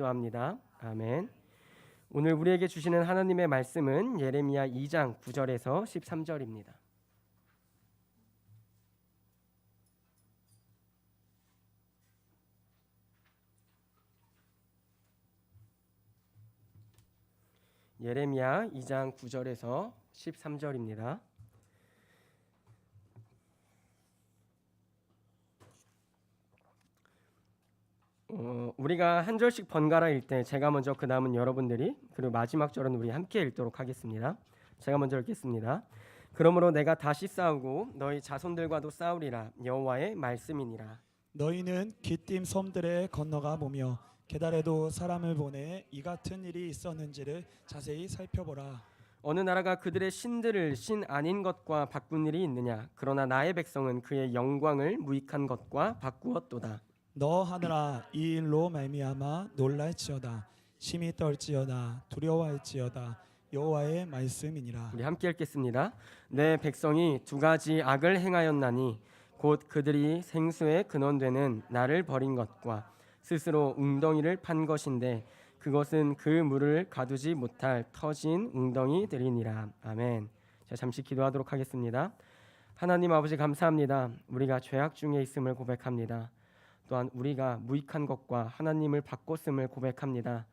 기도합니다. 아멘. 오늘 우리에게 주시는 하나님의 말씀은 예레미야 2장 9절에서 13절입니다. 예레미야 2장 9절에서 13절입니다. 우리가 한 절씩 번갈아 읽을 때 제가 먼저 그 다음은 여러분들이 그리고 마지막 절은 우리 함께 읽도록 하겠습니다. 제가 먼저 읽겠습니다. 그러므로 내가 다시 싸우고 너희 자손들과도 싸우리라. 여호와의 말씀이니라. 너희는 기띔 섬들에 건너가 보며 게달에도 사람을 보내 이 같은 일이 있었는지를 자세히 살펴보라. 어느 나라가 그들의 신들을 신 아닌 것과 바꾼 일이 있느냐? 그러나 나의 백성은 그의 영광을 무익한 것과 바꾸었도다. 너 하늘아, 이 일로 말미암아 놀랄지어다. 심히 떨지어다. 두려워할지어다. 여호와의 말씀이니라. 우리 함께 읽겠습니다. 내 백성이 두 가지 악을 행하였나니 곧 그들이 생수의 근원되는 나를 버린 것과 스스로 웅덩이를 판 것인데 그것은 그 물을 가두지 못할 터진 웅덩이들이니라. 아멘. 자, 잠시 기도하도록 하겠습니다. 하나님 아버지 감사합니다. 우리가 죄악 중에 있음을 고백합니다. 또한 우리가 무익한 것과 하나님을 바꿨음을 고백합니다.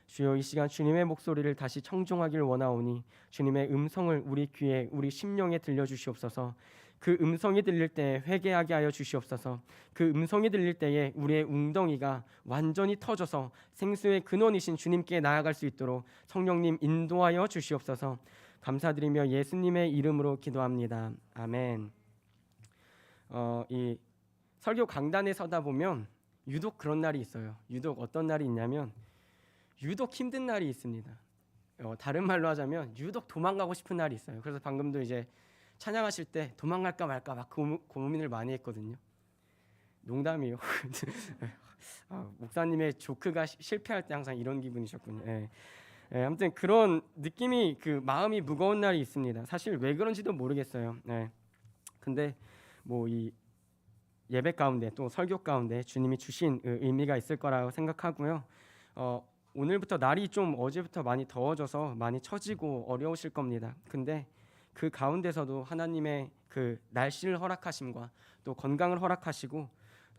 주여, 이 시간 주님의 목소리를 다시 청종하길 원하오니 주님의 음성을 우리 귀에 우리 심령에 들려주시옵소서. 그 음성이 들릴 때 회개하게 하여 주시옵소서. 그 음성이 들릴 때에 우리의 웅덩이가 완전히 터져서 생수의 근원이신 주님께 나아갈 수 있도록 성령님 인도하여 주시옵소서. 감사드리며 예수님의 이름으로 기도합니다. 아멘. 이 설교 강단에 서다 보면 유독 그런 날이 있어요. 유독 어떤 날이 있냐면 유독 힘든 날이 있습니다. 다른 말로 하자면 유독 도망가고 싶은 날이 있어요. 그래서 방금도 이제 찬양하실 때 도망갈까 말까 막 고민을 많이 했거든요. 농담이에요. 목사님의 조크가 실패할 때 항상 이런 기분이셨군요. 아무튼 그런 느낌이 그 마음이 무거운 날이 있습니다. 사실 왜 그런지도 모르겠어요. 근데 뭐 이 예배 가운데 또 설교 가운데 주님이 주신 의미가 있을 거라고 생각하고요. 오늘부터 날이 좀 어제부터 많이 더워져서 많이 처지고 어려우실 겁니다. 근데 그 가운데서도 하나님의 그 날씨를 허락하심과 또 건강을 허락하시고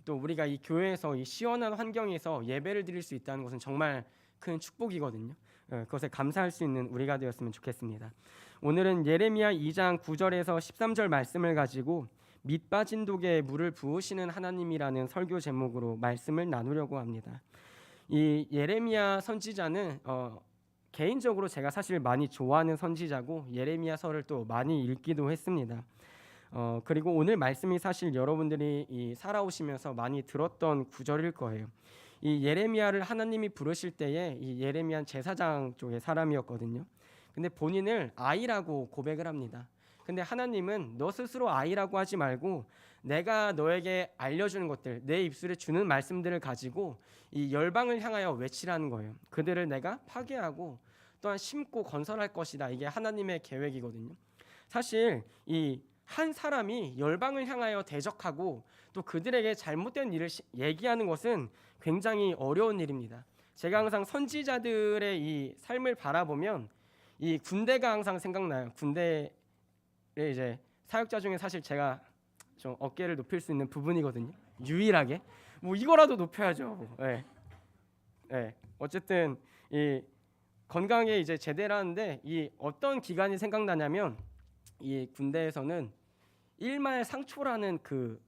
또 우리가 이 교회에서 이 시원한 환경에서 예배를 드릴 수 있다는 것은 정말 큰 축복이거든요. 그것에 감사할 수 있는 우리가 되었으면 좋겠습니다. 오늘은 예레미야 2장 9절에서 13절 말씀을 가지고 밑 빠진 독에 물을 부으시는 하나님이라는 설교 제목으로 말씀을 나누려고 합니다. 이 예레미야 선지자는 개인적으로 제가 사실 많이 좋아하는 선지자고 예레미야서를 또 많이 읽기도 했습니다. 그리고 오늘 말씀이 사실 여러분들이 살아오시면서 많이 들었던 구절일 거예요. 이 예레미야를 하나님이 부르실 때에 이 예레미야는 제사장 쪽의 사람이었거든요. 근데 본인을 아이라고 고백을 합니다. 근데 하나님은 너 스스로 아이라고 하지 말고 내가 너에게 알려주는 것들, 내 입술에 주는 말씀들을 가지고 이 열방을 향하여 외치라는 거예요. 그들을 내가 파괴하고 또한 심고 건설할 것이다. 이게 하나님의 계획이거든요. 사실 이 한 사람이 열방을 향하여 대적하고 또 그들에게 잘못된 일을 얘기하는 것은 굉장히 어려운 일입니다. 제가 항상 선지자들의 이 삶을 바라보면 이 군대가 항상 생각나요. 군대 이제 사역자 중에 사실 제가 좀 어깨를 높일 수 있는 부분이거든요. 유일하게 뭐 이거라도 높여야죠. 어쨌든 이 건강에 이제 제대를 하는데 이 어떤 기간이 생각나냐면 이 군대에서는 일말상초라는 그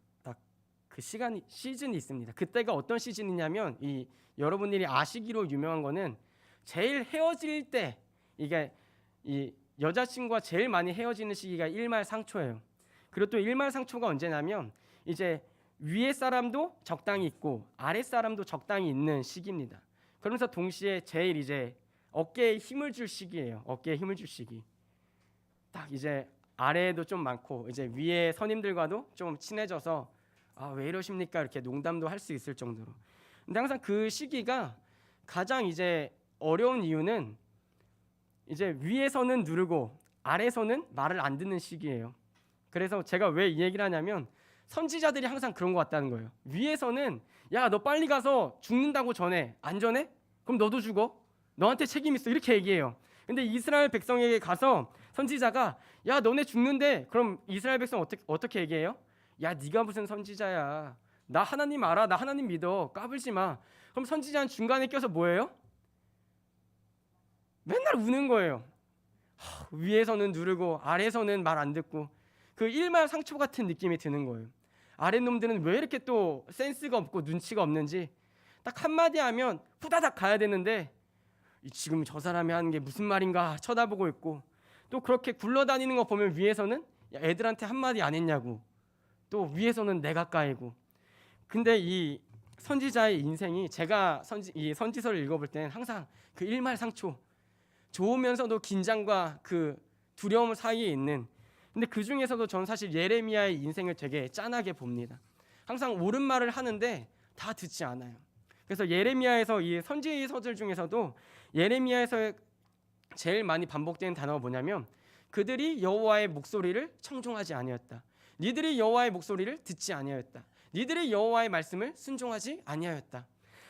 시즌이 있습니다. 그때가 어떤 시즌이냐면 이 여러분들이 아시기로 유명한 거는 제일 헤어질 때 이게 이 여자친구가 제일 많이 헤어지는 시기가 일말상초예요. 그리고 또 일말상초가 언제냐면 이제 위에 사람도 적당히 있고 아래 사람도 적당히 있는 시기입니다. 그러면서 동시에 제일 이제 어깨에 힘을 줄 시기예요. 어깨에 힘을 줄 시기. 딱 이제 아래에도 좀 많고 이제 위에 선임들과도 좀 친해져서 왜 이러십니까? 이렇게 농담도 할 수 있을 정도로. 근데 항상 그 시기가 가장 이제 어려운 이유는 이제 위에서는 누르고 아래서는 말을 안 듣는 시기예요. 그래서 제가 왜 이 얘기를 하냐면 선지자들이 항상 그런 것 같다는 거예요. 위에서는 야, 너 빨리 가서 죽는다고 전해. 안 전해? 그럼 너도 죽어. 너한테 책임 있어. 이렇게 얘기해요. 근데 이스라엘 백성에게 가서 선지자가 야 너네 죽는데 그럼 이스라엘 백성 어떻게 얘기해요? 야 네가 무슨 선지자야. 나 하나님 알아. 나 하나님 믿어. 까불지 마. 그럼 선지자는 중간에 껴서 뭐예요? 맨날 우는 거예요. 위에서는 누르고 아래에서는 말 안 듣고 그 일말상초 같은 느낌이 드는 거예요. 아랫놈들은 왜 이렇게 또 센스가 없고 눈치가 없는지 딱 한마디 하면 후다닥 가야 되는데 지금 저 사람이 하는 게 무슨 말인가 쳐다보고 있고 또 그렇게 굴러다니는 거 보면 위에서는 야, 애들한테 한마디 안 했냐고 또 위에서는 내가 까이고 근데 이 선지자의 인생이 제가 이 선지서를 읽어볼 때는 항상 그 일말상초 좋으면서도 긴장과 그 두려움 사이에 있는 근데 그 중에서도 전 사실 예레미야의 인생을 되게 짠하게 봅니다. 항상 옳은 말을 하는데 다 듣지 않아요. 그래서 예레미야에서 이 선지서들 중에서도 예레미야에서 제일 많이 반복되는 단어가 뭐냐면 그들이 여호와의 목소리를 청종하지 아니하였다. 니들이 여호와의 목소리를 듣지 아니하였다. 니들이 여호와의 말씀을 순종하지 아니하였다.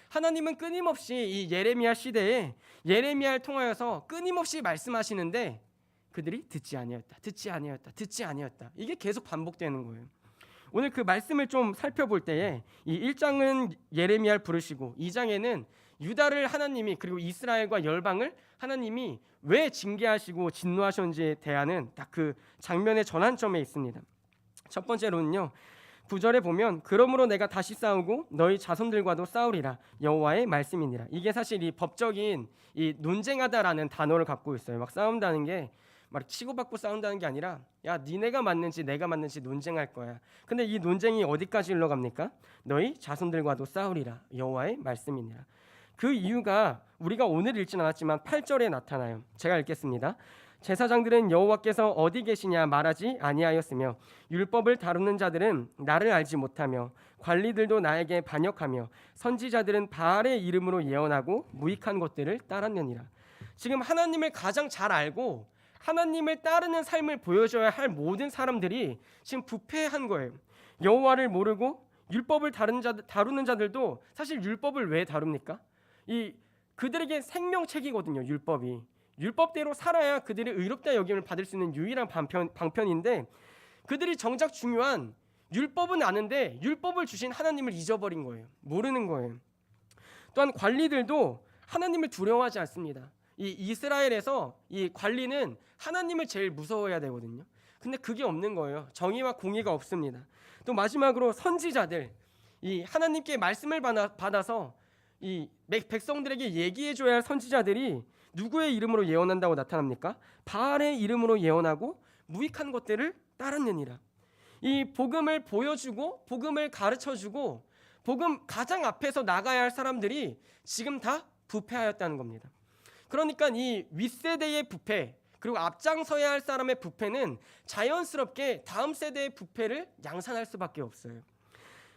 하나님은 끊임없이 이 예레미야 시대에 예레미야를 통하여서 끊임없이 말씀하시는데 그들이 듣지 아니하였다. 듣지 아니하였다. 듣지 아니하였다. 이게 계속 반복되는 거예요. 오늘 그 말씀을 좀 살펴볼 때에 이 1장은 예레미야를 부르시고 2장에는 유다를 하나님이 그리고 이스라엘과 열방을 하나님이 왜 징계하시고 진노하셨는지에 대한 딱 그 장면의 전환점에 있습니다. 첫 번째로는요. 9절에 보면 그러므로 내가 다시 싸우고 너희 자손들과도 싸우리라 여호와의 말씀이니라. 이게 사실 이 법적인 이 논쟁하다라는 단어를 갖고 있어요. 막 싸운다는 게 막 치고받고 싸운다는 게 아니라 야 니네가 맞는지 내가 맞는지 논쟁할 거야. 근데 이 논쟁이 어디까지 흘러갑니까? 너희 자손들과도 싸우리라 여호와의 말씀이니라. 그 이유가 우리가 오늘 읽진 않았지만 8절에 나타나요. 제가 읽겠습니다. 제사장들은 여호와께서 어디 계시냐 말하지 아니하였으며 율법을 다루는 자들은 나를 알지 못하며 관리들도 나에게 반역하며 선지자들은 바알의 이름으로 예언하고 무익한 것들을 따랐느니라. 지금 하나님을 가장 잘 알고 하나님을 따르는 삶을 보여줘야 할 모든 사람들이 지금 부패한 거예요. 여호와를 모르고 율법을 다루는 자들도 사실 율법을 왜 다룹니까? 이 그들에게 생명책이거든요. 율법이. 율법대로 살아야 그들이 의롭다 여김을 받을 수 있는 유일한 방편인데 그들이 정작 중요한 율법은 아는데 율법을 주신 하나님을 잊어버린 거예요. 모르는 거예요. 또한 관리들도 하나님을 두려워하지 않습니다. 이 이스라엘에서 이 관리는 하나님을 제일 무서워해야 되거든요. 근데 그게 없는 거예요. 정의와 공의가 없습니다. 또 마지막으로 선지자들, 이 하나님께 말씀을 받아서 이 백성들에게 얘기해줘야 할 선지자들이 누구의 이름으로 예언한다고 나타납니까? 바알의 이름으로 예언하고 무익한 것들을 따랐느니라. 이 복음을 보여주고 복음을 가르쳐주고 복음 가장 앞에서 나가야 할 사람들이 지금 다 부패하였다는 겁니다. 그러니까 이 윗세대의 부패 그리고 앞장서야 할 사람의 부패는 자연스럽게 다음 세대의 부패를 양산할 수밖에 없어요.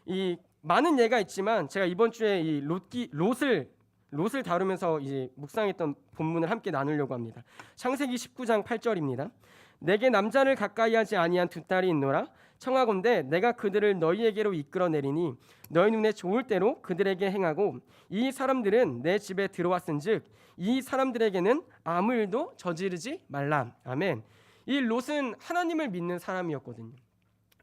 이 많은 예가 있지만 제가 이번 주에 이 롯을 다루면서 이제 묵상했던 본문을 함께 나누려고 합니다. 창세기 19장 8절입니다. 내게 남자를 가까이 하지 아니한 두 딸이 있노라. 청하건대 내가 그들을 너희에게로 이끌어내리니 너희 눈에 좋을 대로 그들에게 행하고 이 사람들은 내 집에 들어왔은즉 이 사람들에게는 아무 일도 저지르지 말라. 아멘. 이 롯은 하나님을 믿는 사람이었거든요.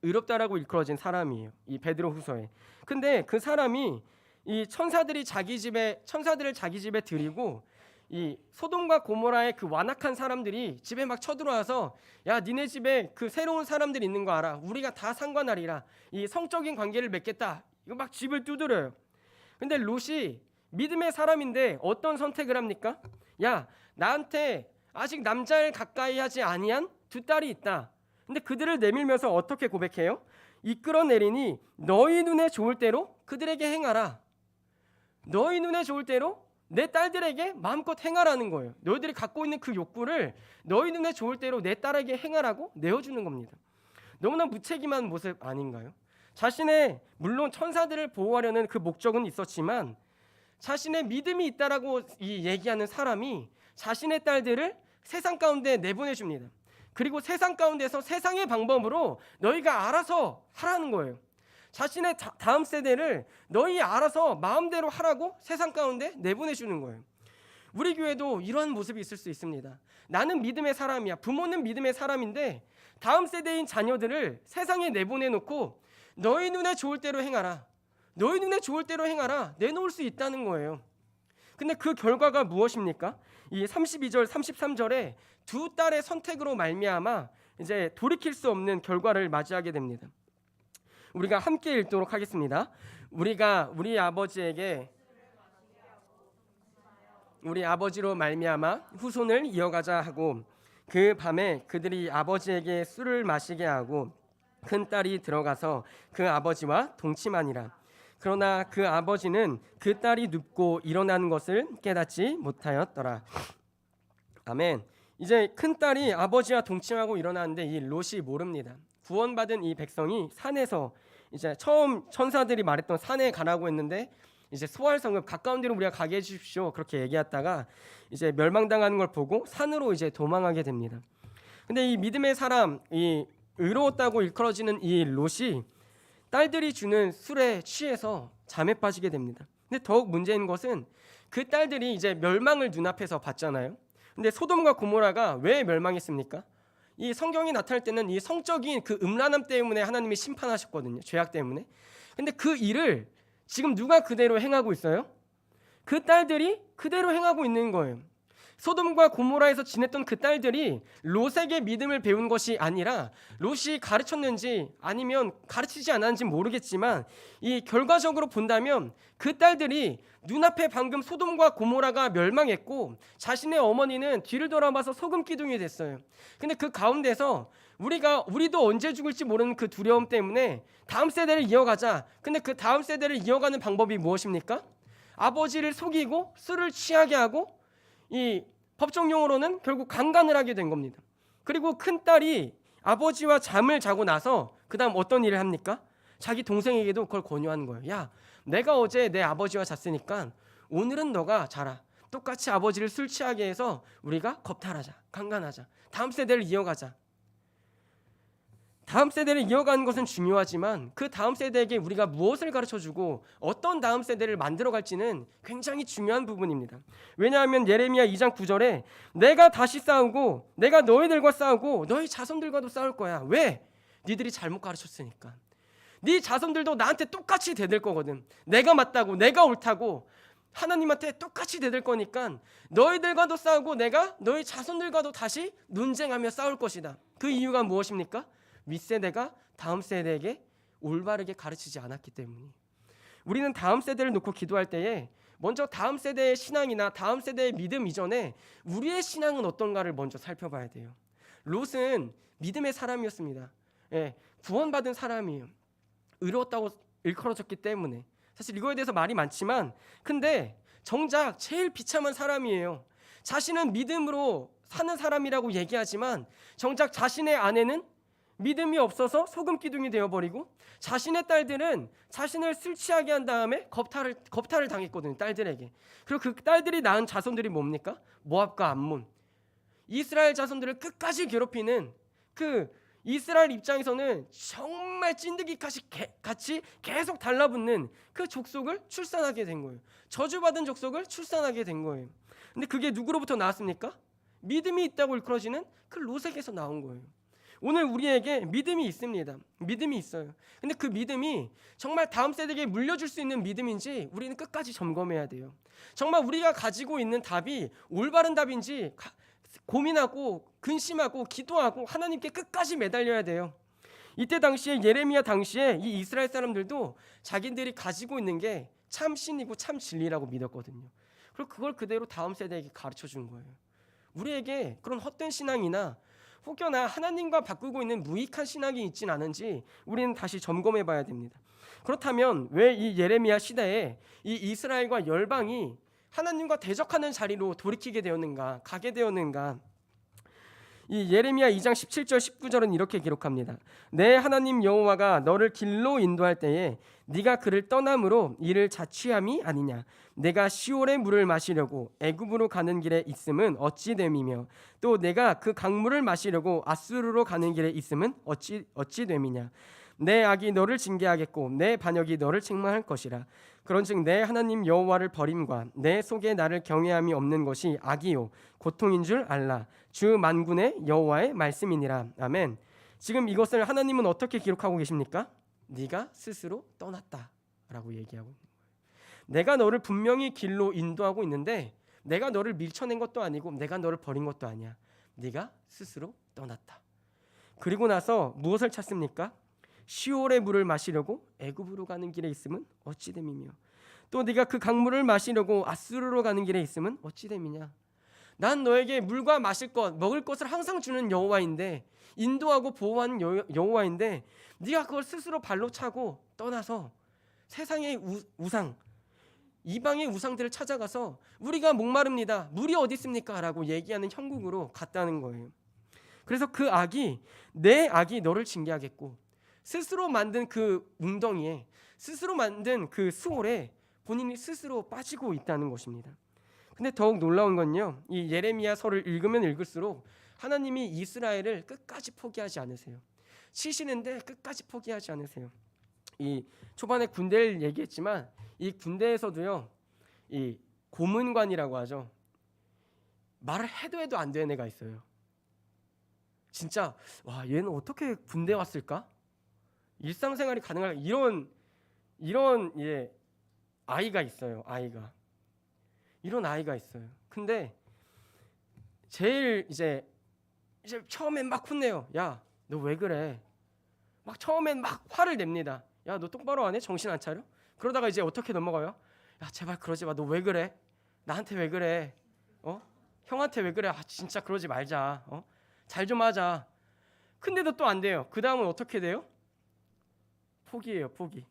의롭다라고 일컬어진 사람이에요. 이 베드로후서에. 근데 그 사람이 이 천사들을 자기 집에 들이고 이 소돔과 고모라의 그 완악한 사람들이 집에 막 쳐들어와서 야 니네 집에 그 새로운 사람들이 있는 거 알아. 우리가 다 상관하리라. 이 성적인 관계를 맺겠다. 이거 막 집을 두드려요. 근데 롯이 믿음의 사람인데 어떤 선택을 합니까? 야 나한테 아직 남자를 가까이 하지 아니한 두 딸이 있다. 근데 그들을 내밀면서 어떻게 고백해요? 이끌어내리니 너희 눈에 좋을 대로 그들에게 행하라. 너희 눈에 좋을 대로 내 딸들에게 마음껏 행하라는 거예요. 너희들이 갖고 있는 그 욕구를 너희 눈에 좋을 대로 내 딸에게 행하라고 내어주는 겁니다. 너무나 무책임한 모습 아닌가요? 자신의 물론 천사들을 보호하려는 그 목적은 있었지만 자신의 믿음이 있다라고 얘기하는 사람이 자신의 딸들을 세상 가운데 내보내줍니다. 그리고 세상 가운데서 세상의 방법으로 너희가 알아서 하라는 거예요. 자신의 다음 세대를 너희 알아서 마음대로 하라고 세상 가운데 내보내주는 거예요. 우리 교회도 이러한 모습이 있을 수 있습니다. 나는 믿음의 사람이야. 부모는 믿음의 사람인데 다음 세대인 자녀들을 세상에 내보내놓고 너희 눈에 좋을 대로 행하라. 너희 눈에 좋을 대로 행하라. 내놓을 수 있다는 거예요. 근데 그 결과가 무엇입니까? 이 32절, 33절에 두 딸의 선택으로 말미암아 이제 돌이킬 수 없는 결과를 맞이하게 됩니다. 우리가 함께 읽도록 하겠습니다. 우리가 우리 아버지로 말미암아 후손을 이어가자 하고 그 밤에 그들이 아버지에게 술을 마시게 하고 큰 딸이 들어가서 그 아버지와 동침하니라. 그러나 그 아버지는 그 딸이 눕고 일어나는 것을 깨닫지 못하였더라. 아멘. 이제 큰 딸이 아버지와 동침하고 일어나는데 이 롯이 모릅니다. 구원받은 이 백성이 산에서 이제 처음 천사들이 말했던 산에 가라고 했는데 이제 소활성읍 가까운 데로 우리가 가게 해주십시오 그렇게 얘기했다가 이제 멸망당하는 걸 보고 산으로 이제 도망하게 됩니다. 근데 이 믿음의 사람, 이 의로웠다고 일컬어지는 이 롯이 딸들이 주는 술에 취해서 잠에 빠지게 됩니다. 근데 더욱 문제인 것은 그 딸들이 이제 멸망을 눈앞에서 봤잖아요. 근데 소돔과 고모라가 왜 멸망했습니까? 이 성경이 나타날 때는 이 성적인 그 음란함 때문에 하나님이 심판하셨거든요. 죄악 때문에. 근데 그 일을 지금 누가 그대로 행하고 있어요? 그 딸들이 그대로 행하고 있는 거예요. 소돔과 고모라에서 지냈던 그 딸들이 롯에게 믿음을 배운 것이 아니라 롯이 가르쳤는지 아니면 가르치지 않았는지 모르겠지만 이 결과적으로 본다면 그 딸들이 눈앞에 방금 소돔과 고모라가 멸망했고 자신의 어머니는 뒤를 돌아봐서 소금 기둥이 됐어요. 근데 그 가운데서 우리도 언제 죽을지 모르는 그 두려움 때문에 다음 세대를 이어가자. 근데 그 다음 세대를 이어가는 방법이 무엇입니까? 아버지를 속이고 술을 취하게 하고 이 법정 용어로는 결국 강간을 하게 된 겁니다. 그리고 큰 딸이 아버지와 잠을 자고 나서 그 다음 어떤 일을 합니까? 자기 동생에게도 그걸 권유하는 거예요. 야, 내가 어제 내 아버지와 잤으니까 오늘은 너가 자라. 똑같이 아버지를 술 취하게 해서 우리가 겁탈하자, 강간하자. 다음 세대를 이어가자. 다음 세대를 이어가는 것은 중요하지만 그 다음 세대에게 우리가 무엇을 가르쳐주고 어떤 다음 세대를 만들어갈지는 굉장히 중요한 부분입니다. 왜냐하면 예레미야 2장 9절에 내가 다시 싸우고 내가 너희들과 싸우고 너희 자손들과도 싸울 거야. 왜? 니들이 잘못 가르쳤으니까. 네 자손들도 나한테 똑같이 대들 거거든. 내가 맞다고 내가 옳다고 하나님한테 똑같이 대들 거니까 너희들과도 싸우고 내가 너희 자손들과도 다시 논쟁하며 싸울 것이다. 그 이유가 무엇입니까? 윗세대가 다음 세대에게 올바르게 가르치지 않았기 때문에. 우리는 다음 세대를 놓고 기도할 때에 먼저 다음 세대의 신앙이나 다음 세대의 믿음 이전에 우리의 신앙은 어떤가를 먼저 살펴봐야 돼요. 롯은 믿음의 사람이었습니다. 구원받은 사람이에요. 의로웠다고 일컬어졌기 때문에. 사실 이거에 대해서 말이 많지만 근데 정작 제일 비참한 사람이에요. 자신은 믿음으로 사는 사람이라고 얘기하지만 정작 자신의 아내는 믿음이 없어서 소금 기둥이 되어버리고 자신의 딸들은 자신을 술 취하게 한 다음에 겁탈을 당했거든요. 딸들에게. 그리고 그 딸들이 낳은 자손들이 뭡니까? 모압과 암몬. 이스라엘 자손들을 끝까지 괴롭히는 그 이스라엘 입장에서는 정말 찐득이같이 계속 달라붙는 그 족속을 출산하게 된 거예요. 저주받은 족속을 출산하게 된 거예요. 근데 그게 누구로부터 나왔습니까? 믿음이 있다고 일컬어지는 그 롯에게서 나온 거예요. 오늘 우리에게 믿음이 있습니다. 믿음이 있어요. 근데 그 믿음이 정말 다음 세대에게 물려줄 수 있는 믿음인지 우리는 끝까지 점검해야 돼요. 정말 우리가 가지고 있는 답이 올바른 답인지 고민하고 근심하고 기도하고 하나님께 끝까지 매달려야 돼요. 이때 당시에 예레미야 당시에 이 이스라엘 사람들도 자기들이 가지고 있는 게 참 신이고 참 진리라고 믿었거든요. 그리고 그걸 그대로 다음 세대에게 가르쳐 준 거예요. 우리에게 그런 헛된 신앙이나 혹여나 하나님과 바꾸고 있는 무익한 신앙이 있진 않은지 우리는 다시 점검해 봐야 됩니다. 그렇다면 왜 이 예레미야 시대에 이 이스라엘과 열방이 하나님과 대적하는 자리로 돌이키게 되었는가, 가게 되었는가? 이 예레미야 2장 17절 19절은 이렇게 기록합니다. 내 하나님 여호와가 너를 길로 인도할 때에 네가 그를 떠남으로 이를 자취함이 아니냐. 내가 시올의 물을 마시려고 애굽으로 가는 길에 있음은 어찌 됨이며 또 내가 그 강물을 마시려고 아수르로 가는 길에 있음은 어찌 됨이냐. 내 악이 너를 징계하겠고 내 반역이 너를 책망할 것이라. 그런즉 내 하나님 여호와를 버림과 내 속에 나를 경외함이 없는 것이 악이요 고통인 줄 알라. 주 만군의 여호와의 말씀이니라. 아멘. 지금 이것을 하나님은 어떻게 기록하고 계십니까? 네가 스스로 떠났다라고 얘기하고 있는 거예요. 내가 너를 분명히 길로 인도하고 있는데 내가 너를 밀쳐낸 것도 아니고 내가 너를 버린 것도 아니야. 네가 스스로 떠났다. 그리고 나서 무엇을 찾습니까? 시올의 물을 마시려고 애굽으로 가는 길에 있음은 어찌 됨이며 또 네가 그 강물을 마시려고 아수르로 가는 길에 있음은 어찌 됨이냐. 난 너에게 물과 마실 것, 먹을 것을 항상 주는 여호와인데 인도하고 보호하는 여호와인데 네가 그걸 스스로 발로 차고 떠나서 세상의 우상, 이방의 우상들을 찾아가서 우리가 목마릅니다. 물이 어디 있습니까? 라고 얘기하는 형국으로 갔다는 거예요. 그래서 그 악이 내 악이 너를 징계하겠고 스스로 만든 그 웅덩이에 스스로 만든 그 수월에 본인이 스스로 빠지고 있다는 것입니다. 근데 더욱 놀라운 건요. 이 예레미야서를 읽으면 읽을수록 하나님이 이스라엘을 끝까지 포기하지 않으세요. 치시는데 끝까지 포기하지 않으세요. 이 초반에 군대를 얘기했지만 이 군대에서도요. 이 고문관이라고 하죠. 말을 해도 안 되는 애가 있어요. 진짜 와 얘는 어떻게 군대 왔을까? 일상생활이 가능할까? 이런 예, 아이가 있어요. 이런 아이가 있어요. 근데 제일 이제 처음엔 막 혼내요. 야, 너 왜 그래? 막 처음엔 막 화를 냅니다. 야, 너 똑바로 안 해? 정신 안 차려? 그러다가 이제 어떻게 넘어가요? 야, 제발 그러지 마. 너 왜 그래? 나한테 왜 그래? 형한테 왜 그래? 아, 진짜 그러지 말자. 잘 좀 하자. 근데도 또 안 돼요. 그 다음은 어떻게 돼요? 포기해요. 포기.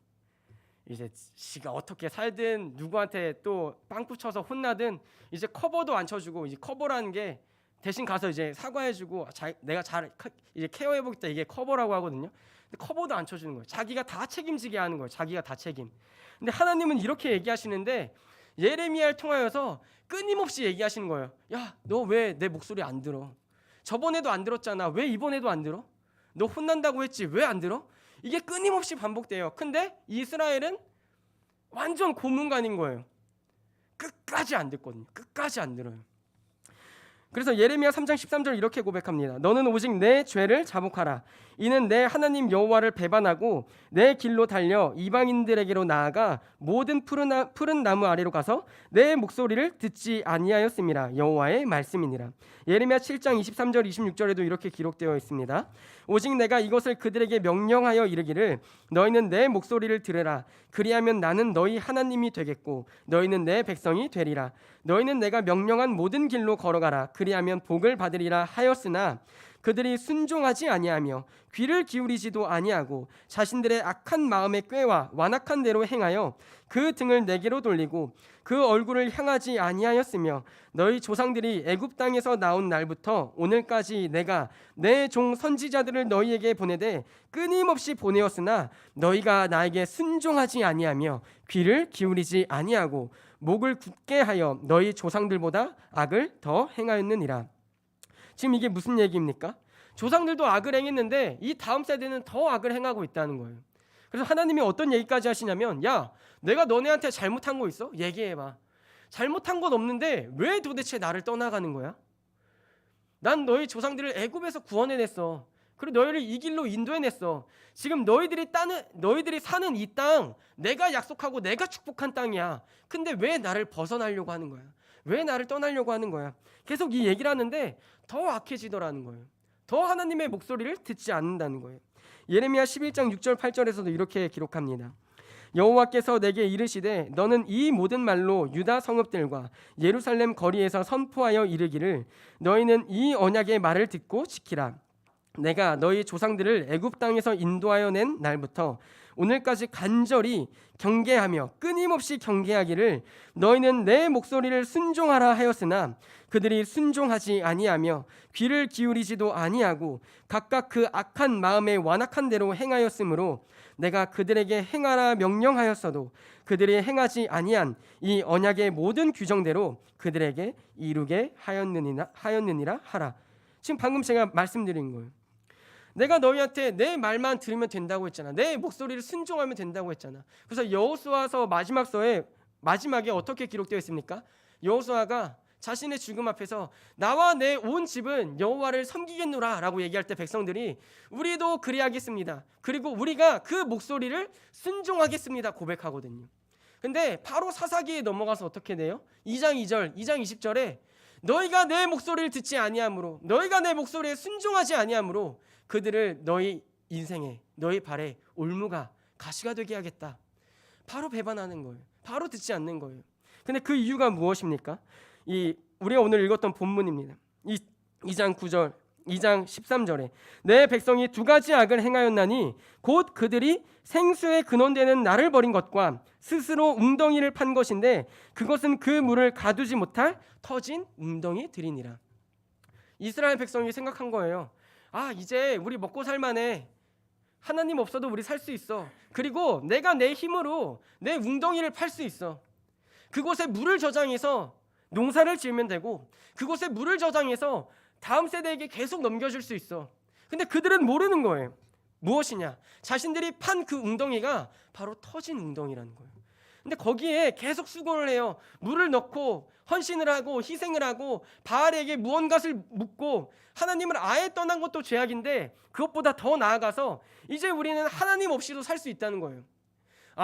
이제 지가 어떻게 살든 누구한테 또 빵꾸 쳐서 혼나든 이제 커버도 안 쳐주고 이제 커버라는 게 대신 가서 이제 사과해주고 내가 잘 이제 케어해보겠다 이게 커버라고 하거든요. 근데 커버도 안 쳐주는 거예요. 자기가 다 책임지게 하는 거예요. 자기가 다 책임. 근데 하나님은 이렇게 얘기하시는데 예레미야를 통하여서 끊임없이 얘기하시는 거예요. 야, 너 왜 내 목소리 안 들어? 저번에도 안 들었잖아. 왜 이번에도 안 들어? 너 혼난다고 했지. 왜 안 들어? 이게 끊임없이 반복돼요. 근데 이스라엘은 완전 고문관인 거예요. 끝까지 안 듣거든요. 끝까지 안 들어요. 그래서 예레미야 3장 13절 이렇게 고백합니다. 너는 오직 내 죄를 자복하라. 이는 내 하나님 여호와를 배반하고 내 길로 달려 이방인들에게로 나아가 모든 푸른 나무 아래로 가서 내 목소리를 듣지 아니하였음이라. 여호와의 말씀이니라. 예레미야 7장 23절 26절에도 이렇게 기록되어 있습니다. 오직 내가 이것을 그들에게 명령하여 이르기를 너희는 내 목소리를 들으라. 그리하면 나는 너희 하나님이 되겠고 너희는 내 백성이 되리라. 너희는 내가 명령한 모든 길로 걸어가라. 그리하면 복을 받으리라 하였으나 그들이 순종하지 아니하며 귀를 기울이지도 아니하고 자신들의 악한 마음의 꾀와 완악한 대로 행하여 그 등을 내게로 돌리고 그 얼굴을 향하지 아니하였으며 너희 조상들이 애굽 땅에서 나온 날부터 오늘까지 내가 내 종 선지자들을 너희에게 보내되 끊임없이 보내었으나 너희가 나에게 순종하지 아니하며 귀를 기울이지 아니하고 목을 굳게 하여 너희 조상들보다 악을 더 행하였느니라. 지금 이게 무슨 얘기입니까? 조상들도 악을 행했는데 이 다음 세대는 더 악을 행하고 있다는 거예요. 그래서 하나님이 어떤 얘기까지 하시냐면 야, 내가 너네한테 잘못한 거 있어? 얘기해봐. 잘못한 건 없는데 왜 도대체 나를 떠나가는 거야? 난 너희 조상들을 애굽에서 구원해냈어. 그리고 너희를 이 길로 인도해냈어. 지금 너희들이 사는 이 땅 내가 약속하고 내가 축복한 땅이야. 근데 왜 나를 벗어나려고 하는 거야? 왜 나를 떠나려고 하는 거야? 계속 이 얘기를 하는데 더 악해지더라는 거예요. 더 하나님의 목소리를 듣지 않는다는 거예요. 예레미야 11장 6절 8절에서도 이렇게 기록합니다. 여호와께서 내게 이르시되 너는 이 모든 말로 유다 성읍들과 예루살렘 거리에서 선포하여 이르기를 너희는 이 언약의 말을 듣고 지키라. 내가 너희 조상들을 애굽 땅에서 인도하여 낸 날부터 오늘까지 간절히 경계하며 끊임없이 경계하기를 너희는 내 목소리를 순종하라 하였으나 그들이 순종하지 아니하며 귀를 기울이지도 아니하고 각각 그 악한 마음의 완악한 대로 행하였으므로 내가 그들에게 행하라 명령하였어도 그들이 행하지 아니한 이 언약의 모든 규정대로 그들에게 이루게 하였느니라 하라. 지금 방금 제가 말씀드린 거예요. 내가 너희한테 내 말만 들으면 된다고 했잖아. 내 목소리를 순종하면 된다고 했잖아. 그래서 여호수아서 마지막에 어떻게 기록되어 있습니까? 여호수아가 자신의 죽음 앞에서 나와 내 온 집은 여호와를 섬기겠노라 라고 얘기할 때 백성들이 우리도 그리하겠습니다. 그리고 우리가 그 목소리를 순종하겠습니다 고백하거든요. 근데 바로 사사기에 넘어가서 어떻게 돼요? 2장 2절, 2장 20절에 너희가 내 목소리를 듣지 아니하므로, 너희가 내 목소리에 순종하지 아니하므로 그들을 너희 인생에, 너희 발에 올무가 가시가 되게 하겠다. 바로 배반하는 거예요. 바로 듣지 않는 거예요. 근데 그 이유가 무엇입니까? 우리가 오늘 읽었던 본문입니다. 2장 9절, 2장 13절에 내 백성이 두 가지 악을 행하였나니 곧 그들이 생수의 근원되는 나를 버린 것과 스스로 웅덩이를 판 것인데 그것은 그 물을 가두지 못할 터진 웅덩이들이니라. 이스라엘 백성이 생각한 거예요. 이제 우리 먹고 살만해. 하나님 없어도 우리 살 수 있어. 그리고 내가 내 힘으로 내 웅덩이를 팔 수 있어. 그곳에 물을 저장해서 농사를 지으면 되고 그곳에 물을 저장해서 다음 세대에게 계속 넘겨줄 수 있어. 근데 그들은 모르는 거예요. 무엇이냐? 자신들이 판 그 웅덩이가 바로 터진 웅덩이라는 거예요. 근데 거기에 계속 수고를 해요. 물을 넣고 헌신을 하고 희생을 하고 바알에게 무언가를 묻고 하나님을 아예 떠난 것도 죄악인데 그것보다 더 나아가서 이제 우리는 하나님 없이도 살 수 있다는 거예요.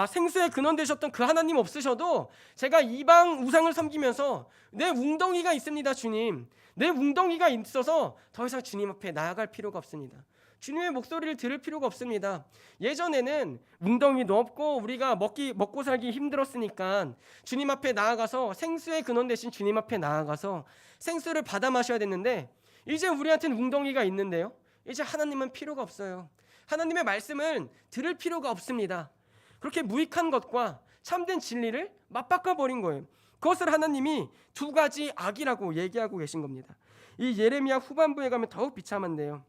생수의 근원 되셨던 그 하나님 없으셔도 제가 이방 우상을 섬기면서 내 웅덩이가 있습니다, 주님. 내 웅덩이가 있어서 더 이상 주님 앞에 나아갈 필요가 없습니다. 주님의 목소리를 들을 필요가 없습니다. 예전에는 웅덩이도 없고 우리가 먹고 살기 힘들었으니까 주님 앞에 나아가서 생수의 근원 되신 주님 앞에 나아가서 생수를 받아 마셔야 됐는데 이제 우리한테는 웅덩이가 있는데요. 이제 하나님은 필요가 없어요. 하나님의 말씀은 들을 필요가 없습니다. 그렇게 무익한 것과 참된 진리를 맞바꿔 버린 거예요. 그것을 하나님이 두 가지 악이라고 얘기하고 계신 겁니다. 이 예레미야 후반부에 가면 더욱 비참한데요.